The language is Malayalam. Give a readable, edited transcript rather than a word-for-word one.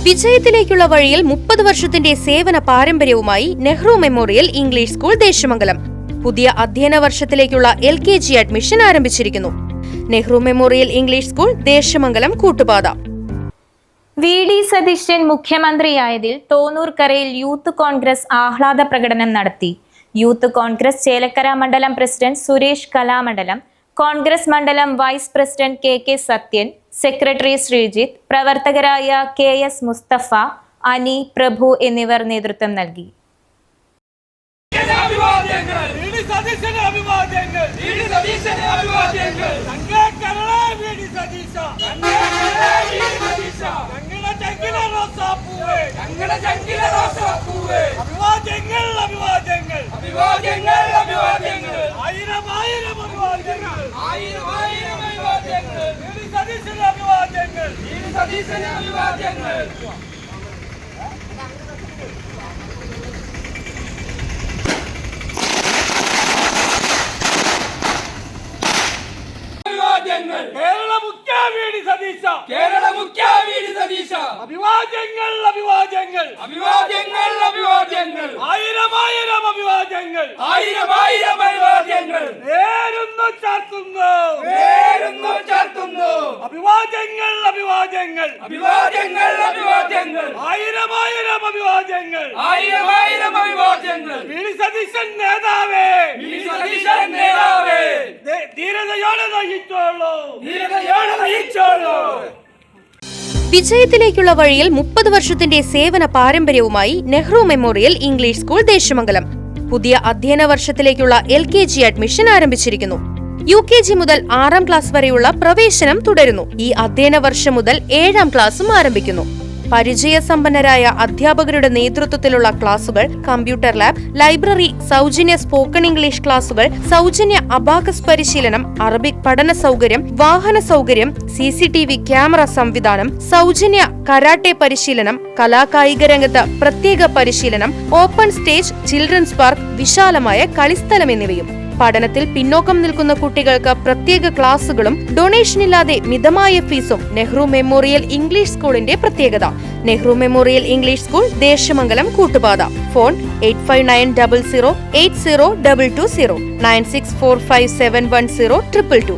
വിജയത്തിലേക്കുള്ള വഴിയിൽ 30 വർഷത്തിന്റെ സേവന പാരമ്പര്യവുമായി Nehru memorial English school Desamangalam പുതിയ അധ്യയന വർഷത്തിലേക്കുള്ള LKG അഡ്മിഷൻ ആരംഭിച്ചിരിക്കുന്നു. Nehru memorial English school Desamangalam Koottupatha. VD Satheesan മുഖ്യമന്ത്രിയായതിൽ തോന്നൂർക്കരയിൽ യൂത്ത് കോൺഗ്രസ് ആഹ്ലാദ പ്രകടനം നടത്തി. യൂത്ത് കോൺഗ്രസ് ചേലക്കര മണ്ഡലം പ്രസിഡന്റ് സുരേഷ് കലാമണ്ഡലം, കോൺഗ്രസ് മണ്ഡലം vice president KK Sathyan, secretary Sreejith, പ്രവർത്തകരായ KS മുസ്തഫ, അനി, പ്രഭു എന്നിവർ നേതൃത്വം നൽകി. കേരള മുഖ്യ VD സതീശ അഭിവാദ്യങ്ങൾ അഭിവാദ്യങ്ങൾ അഭിവാദ്യങ്ങൾ അഭിവാദ്യങ്ങൾ ആയിരം ആയിരം അഭിവാദ്യങ്ങൾ ആയിരം ആയിരം അഭിവാദ്യങ്ങൾ നേരുന്നു ചാർത്തുന്നു അഭിവാദ്യങ്ങൾ അഭിവാദ്യങ്ങൾ അഭിവാദ്യങ്ങൾ അഭിവാദ്യങ്ങൾ ആയിരം ആയിരം അഭിവാദ്യങ്ങൾ ആയിരം ആയിരം അഭിവാദ്യങ്ങൾ VD സതീശൻ നേതാവേ ധീരതയോടെ നയിച്ചോളൂ. വിജയത്തിലേക്കുള്ള വഴിയിൽ 30 വർഷത്തിന്റെ സേവന പാരമ്പര്യവുമായി Nehru memorial English school Desamangalam പുതിയ അധ്യയന വർഷത്തിലേക്കുള്ള LKG അഡ്മിഷൻ ആരംഭിച്ചിരിക്കുന്നു. UKG മുതൽ 6ാം ക്ലാസ് വരെയുള്ള പ്രവേശനം തുടരുന്നു. ഈ അധ്യയന വർഷം മുതൽ 7ാം ക്ലാസും ആരംഭിക്കുന്നു. പരിചയസമ്പന്നരായ അധ്യാപകരുടെ നേതൃത്വത്തിലുള്ള ക്ലാസുകൾ, കമ്പ്യൂട്ടർ ലാബ്, ലൈബ്രറി, സൗജന്യ സ്പോക്കൺ ഇംഗ്ലീഷ് ക്ലാസുകൾ, സൗജന്യ അബാക്കസ് പരിശീലനം, അറബിക് പഠന സൗകര്യം, വാഹന സൗകര്യം, CCTV ക്യാമറ സംവിധാനം, സൗജന്യ കരാട്ടെ പരിശീലനം, കലാകായിക രംഗത്ത് പ്രത്യേക പരിശീലനം, ഓപ്പൺ സ്റ്റേജ്, ചിൽഡ്രൻസ് പാർക്ക്, വിശാലമായ കളിസ്ഥലം എന്നിവയും. പഠനത്തിൽ പിന്നോക്കം നിൽക്കുന്ന കുട്ടികൾക്ക് പ്രത്യേക ക്ലാസുകളും ഡൊണേഷനില്ലാതെ മിതമായ ഫീസും നെഹ്റു മെമ്മോറിയൽ ഇംഗ്ലീഷ് സ്കൂളിന്റെ പ്രത്യേകത. Nehru memorial English school Desamangalam Koottupatha. Phone 8590080220 9645710222.